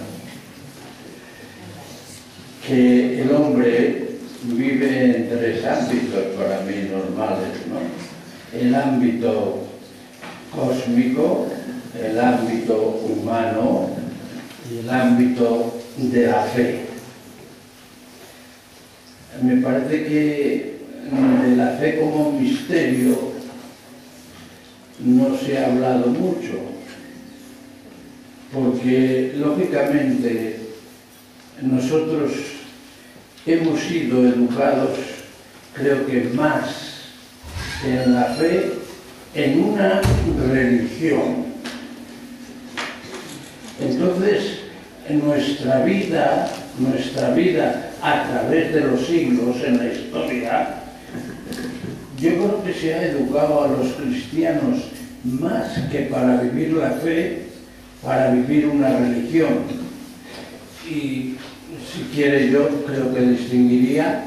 que el hombre vive en tres ámbitos para mí normales, ¿no? El ámbito cósmico, el ámbito humano y el ámbito de la fe. Me parece que de la fe como misterio no se ha hablado mucho, porque lógicamente nosotros hemos sido educados, creo que más en la fe, en una religión. Entonces, en nuestra vida nuestra vida a través de los siglos en la historia, yo creo que se ha educado a los cristianos más que para vivir la fe, para vivir una religión. Y si quiere, yo creo que distinguiría: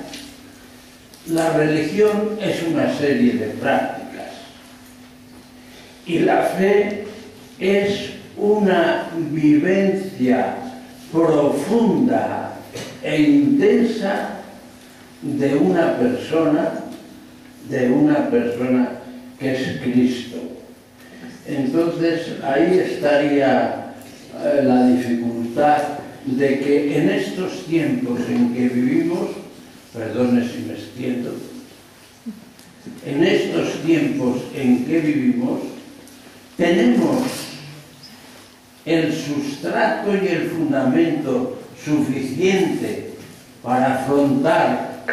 la religión es una serie de prácticas y la fe es una vivencia profunda e intensa de una persona que es Cristo. Entonces ahí estaría la dificultad de que en estos tiempos en que vivimos, perdone si me extiendo, en estos tiempos en que vivimos tenemos el sustrato y el fundamento suficiente para afrontar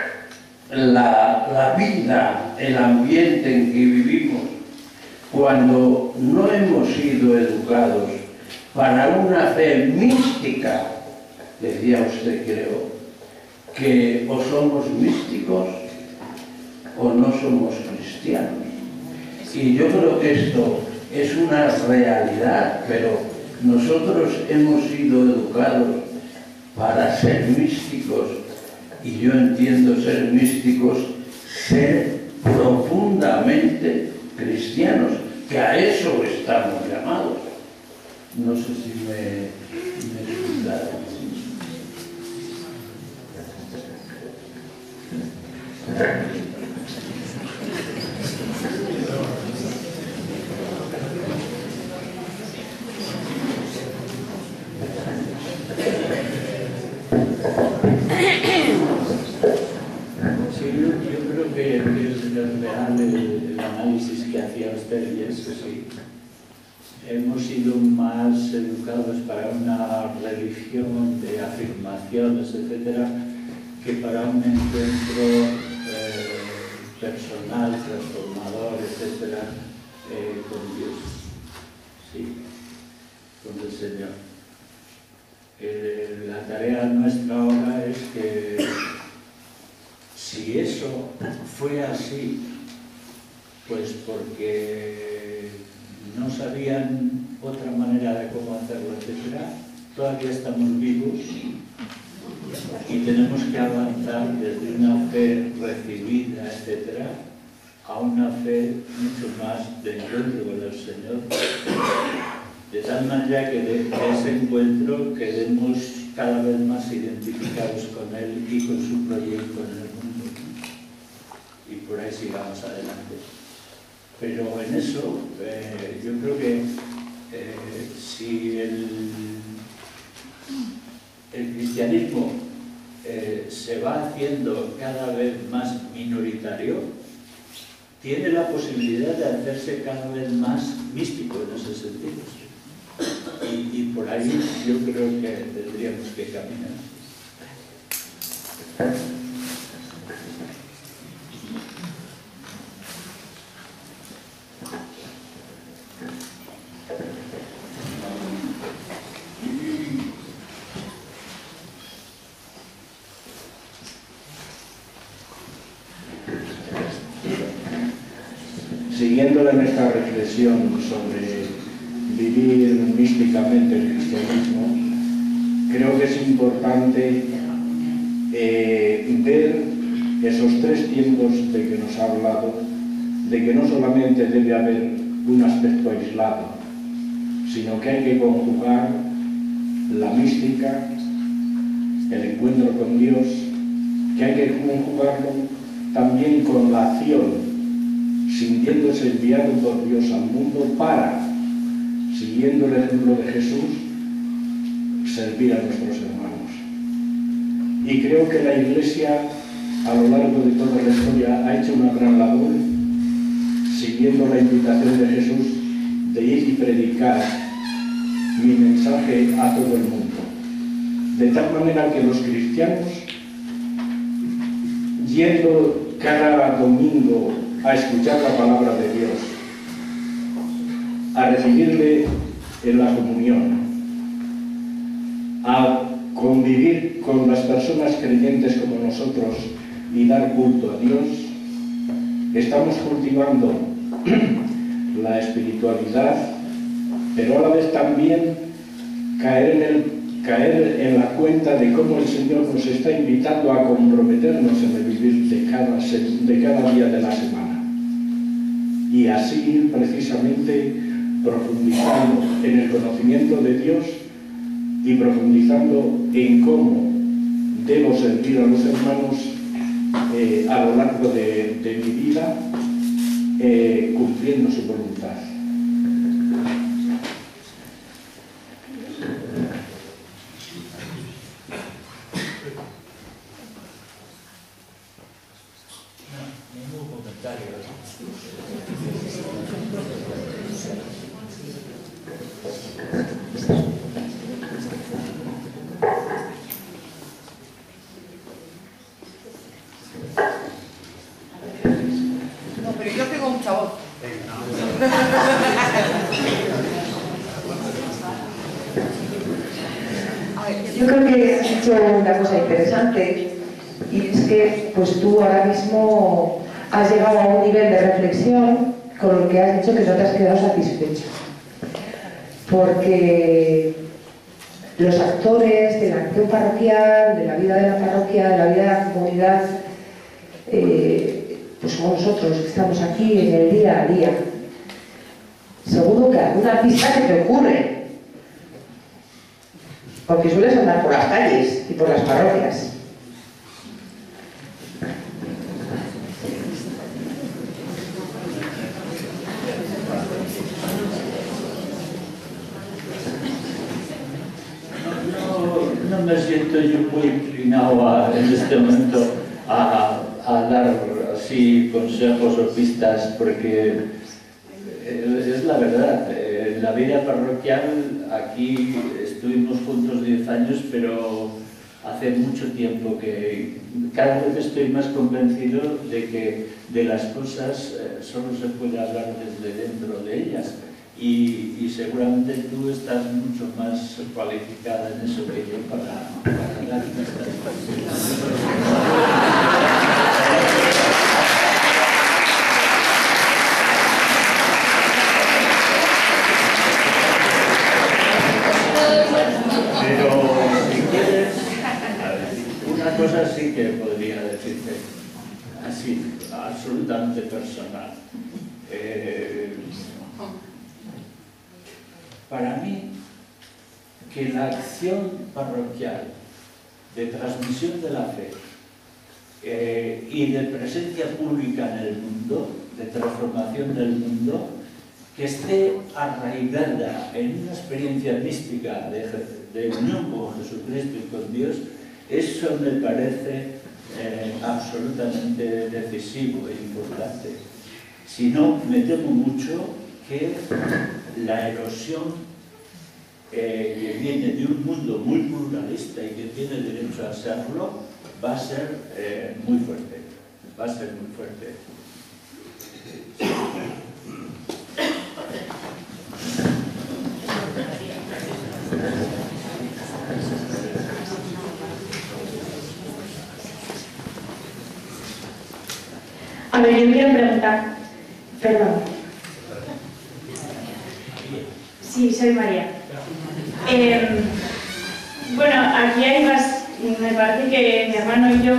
la vida, el ambiente en que vivimos, cuando no hemos sido educados para una fe mística. Decía usted, creo, que o somos místicos o no somos cristianos. Y yo creo que esto es una realidad, pero nosotros hemos sido educados para ser místicos, y yo entiendo ser místicos, ser profundamente cristianos, que a eso estamos llamados. No sé si me explicaron. Yo creo que es real el análisis que hacía usted, y es que sí, hemos sido más educados para una religión de afirmaciones, etcétera, que para un encuentro personal, transformador, etcétera, con Dios, sí, con el Señor. La tarea nuestra ahora es que, si eso fue así, pues porque no sabían otra manera de cómo hacerlo, etcétera, todavía estamos vivos y tenemos que avanzar desde una fe recibida, etcétera, a una fe mucho más de encuentro con el Señor, de tal manera que de ese encuentro quedemos cada vez más identificados con Él y con su proyecto en el mundo, y por ahí sigamos adelante. Pero en eso yo creo que si el cristianismo se va haciendo cada vez más minoritario, tiene la posibilidad de hacerse cada vez más místico en ese sentido. Y por ahí yo creo que tendríamos que caminar. Siguiéndola en esta reflexión sobre vivir místicamente el cristianismo, creo que es importante ver esos tres tiempos de que nos ha hablado, de que no solamente debe haber un aspecto aislado, sino que hay que conjugar la mística, el encuentro con Dios, que hay que conjugarlo también con la acción, sintiéndose enviado por Dios al mundo para, siguiendo el ejemplo de Jesús, servir a nuestros hermanos. Y creo que la Iglesia, a lo largo de toda la historia, ha hecho una gran labor, siguiendo la invitación de Jesús de ir y predicar mi mensaje a todo el mundo. De tal manera que los cristianos, yendo cada domingo a escuchar la palabra de Dios, a recibirle en la comunión, a convivir con las personas creyentes como nosotros y dar culto a Dios, estamos cultivando la espiritualidad, pero a la vez también caer en la cuenta de cómo el Señor nos está invitando a comprometernos en el vivir de cada día de la semana. Y así ir precisamente profundizando en el conocimiento de Dios y profundizando en cómo debo servir a los hermanos a lo largo de mi vida, cumpliendo su voluntad. Ningún comentario. No, pero yo tengo mucha voz. Yo creo que has dicho una cosa interesante, y es que pues tú ahora mismo has llegado a un nivel de reflexión con lo que has dicho que no te has quedado satisfecho, porque los actores de la acción parroquial, de la vida de la parroquia, de la vida de la comunidad, pues somos nosotros que estamos aquí en el día a día. Seguro que alguna pista que te ocurre, porque sueles andar por las calles y por las parroquias. No me siento yo muy inclinado en este momento a dar así consejos o pistas, porque es la verdad. En la vida parroquial aquí estuvimos juntos 10 años, pero hace mucho tiempo que cada vez estoy más convencido de que de las cosas solo se puede hablar desde dentro de ellas. Y seguramente tú estás mucho más cualificada en eso que yo para dar estas cosas. Pero si quieres, una cosa sí que podría decirte, así, absolutamente personal. Para mí, que la acción parroquial de transmisión de la fe y de presencia pública en el mundo, de transformación del mundo, que esté arraigada en una experiencia mística de unión con Jesucristo y con Dios, eso me parece absolutamente decisivo e importante. Si no, me temo mucho que la erosión que viene de un mundo muy pluralista y que tiene derecho a serlo, va a ser muy fuerte. Va a ser muy fuerte. A ver, yo quiero preguntar, perdón. Sí, soy María. Bueno, aquí hay más, me parece que mi hermano y yo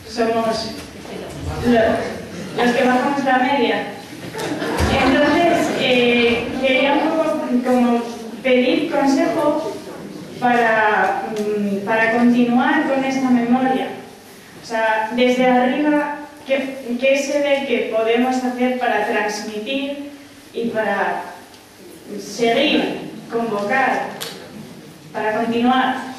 somos los que bajamos la media. Entonces, quería un poco como pedir consejo para continuar con esta memoria. O sea, desde arriba, ¿qué se ve que podemos hacer para transmitir y para seguir, convocar, para continuar?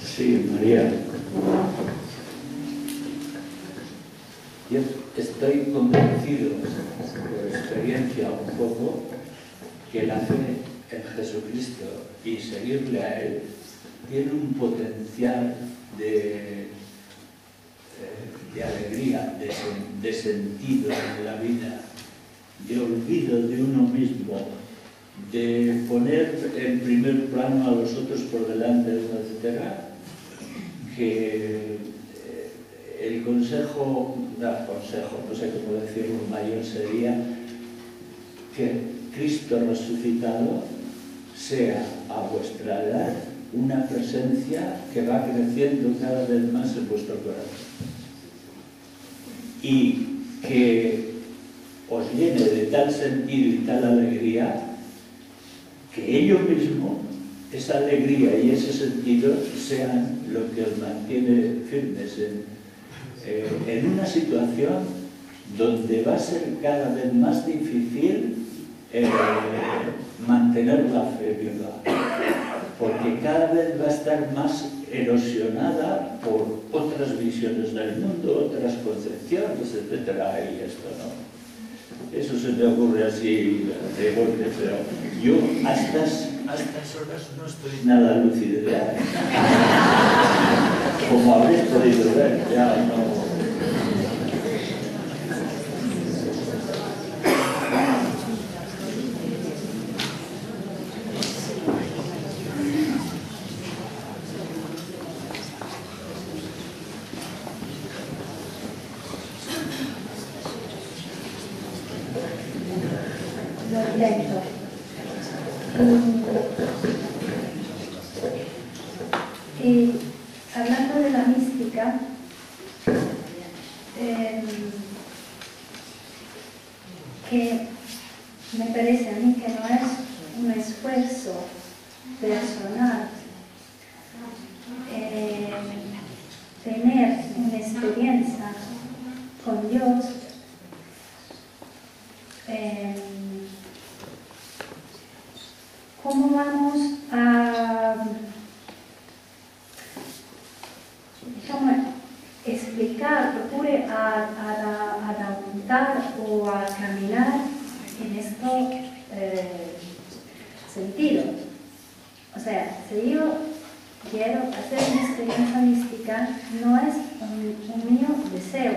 Sí, María. Yo estoy convencido, por experiencia un poco, que la fe en Jesucristo y seguirle a Él tiene un potencial de de alegría, de sentido en la vida, de olvido de uno mismo, de poner en primer plano a los otros por delante, etc., que el consejo, no sé cómo decirlo, mayor sería que Cristo resucitado sea a vuestra edad una presencia que va creciendo cada vez más en vuestro corazón y que os llene de tal sentido y tal alegría que ello mismo, esa alegría y ese sentido, sean lo que os mantiene firmes en una situación donde va a ser cada vez más difícil mantener la fe viva, porque cada vez va a estar más erosionada por otras visiones del mundo, otras concepciones, etcétera, y esto, ¿no? Eso se me ocurre así de golpe, pero yo a estas horas no estoy nada lúcido ya. Como habréis podido ver, ya no... Lento. Y hablando de la mística, que me parece a mí que no es un esfuerzo personal tener una experiencia con Dios, ¿cómo vamos a explicar, procure adaptar o a caminar en este sentido? O sea, si yo quiero hacer una experiencia mística, no es un mío deseo,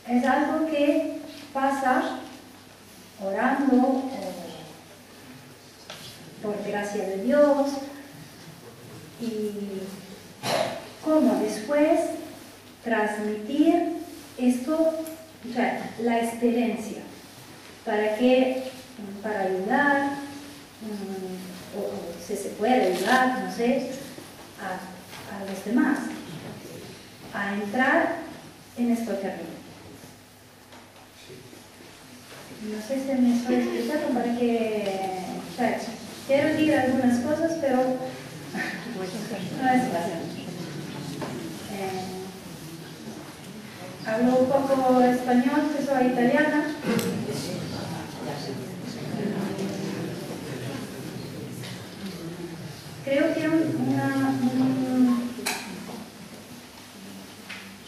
es algo que pasa orando, por gracia de Dios, y cómo después transmitir esto, o sea, la experiencia, para ayudar, o si se puede ayudar, no sé, a los demás, a entrar en este camino. No sé si me estoy explicando para que... O sea, quiero decir algunas cosas, pero no es fácil. Hablo un poco español, que soy italiana. Creo que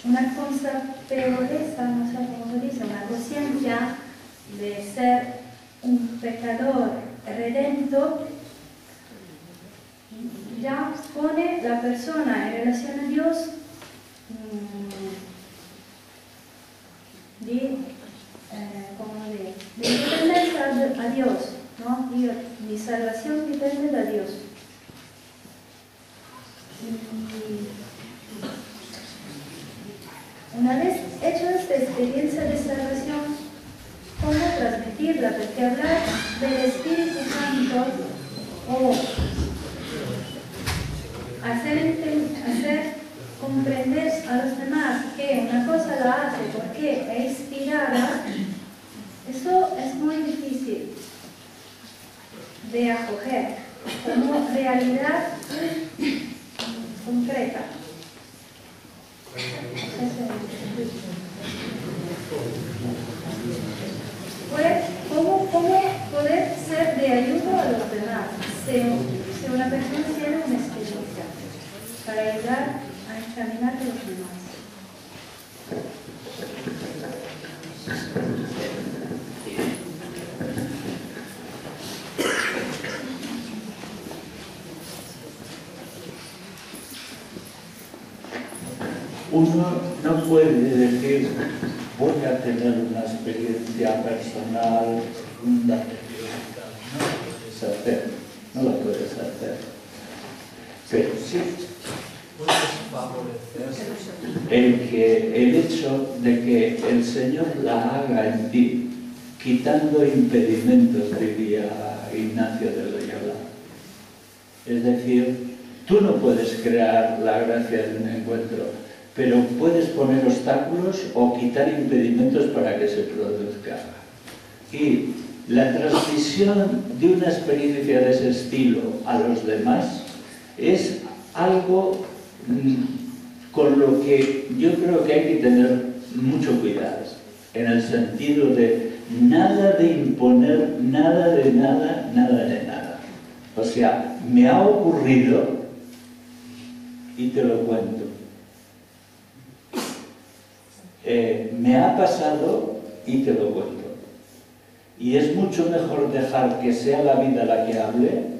una consapevoleza, no sé cómo se dice, una conciencia de ser un pecador redento, ya pone la persona en relación a Dios de dependencia a Dios, ¿no? Mi salvación depende de Dios. Y una vez hecho esta experiencia de salvación, ¿cómo transmitirla? Porque hablar del Espíritu Santo o hacer comprender a los demás que una cosa la hace porque es inspirada, eso es muy difícil de acoger como realidad concreta. ¿Cómo poder ser de ayuda a los demás si una persona tiene una experiencia para ayudar a encaminar a los demás? Uno no puede decir voy a tener una experiencia personal profunda de Dios. No la puedes hacer, no la puedes hacer. Pero sí el hecho de que el Señor la haga en ti, quitando impedimentos, diría Ignacio de Loyola. Es decir, tú no puedes crear la gracia de un encuentro, pero puedes poner obstáculos o quitar impedimentos para que se produzca. Y la transmisión de una experiencia de ese estilo a los demás es algo con lo que yo creo que hay que tener mucho cuidado, en el sentido de nada de imponer, nada de nada, nada de nada. O sea, me ha ocurrido y te lo cuento. Me ha pasado y te lo cuento. Y es mucho mejor dejar que sea la vida la que hable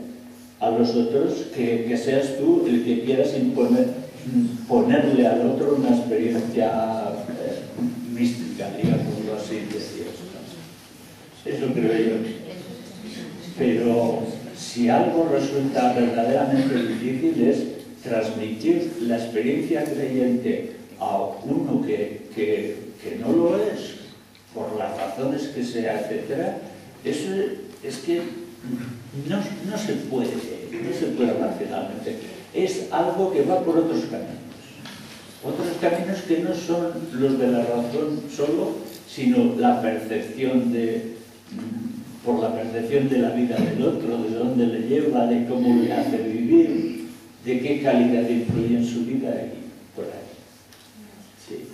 a los otros que seas tú el que quieras ponerle al otro una experiencia mística, digámoslo así, de Dios. Eso creo yo. Pero si algo resulta verdaderamente difícil es transmitir la experiencia creyente a uno que no lo es, por las razones que sea, etc. Eso es que no se puede racionalmente. Es algo que va por otros caminos que no son los de la razón solo, sino la percepción por la percepción de la vida del otro, de dónde le lleva, de cómo le hace vivir, de qué calidad influye en su vida y por ahí. Sí.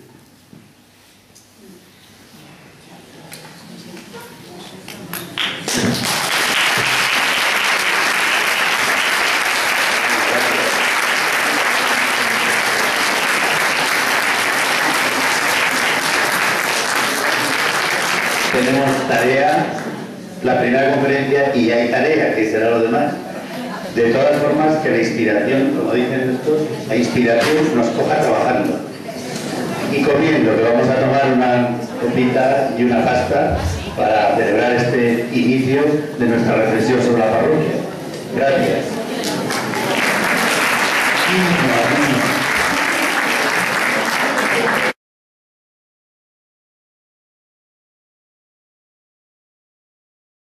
Tenemos tarea, la primera conferencia, y hay tarea, que será lo demás. De todas formas, que la inspiración, como dicen estos, la inspiración nos coja trabajando y comiendo, que vamos a tomar una copita y una pasta para celebrar este inicio de nuestra reflexión sobre la parroquia. Gracias.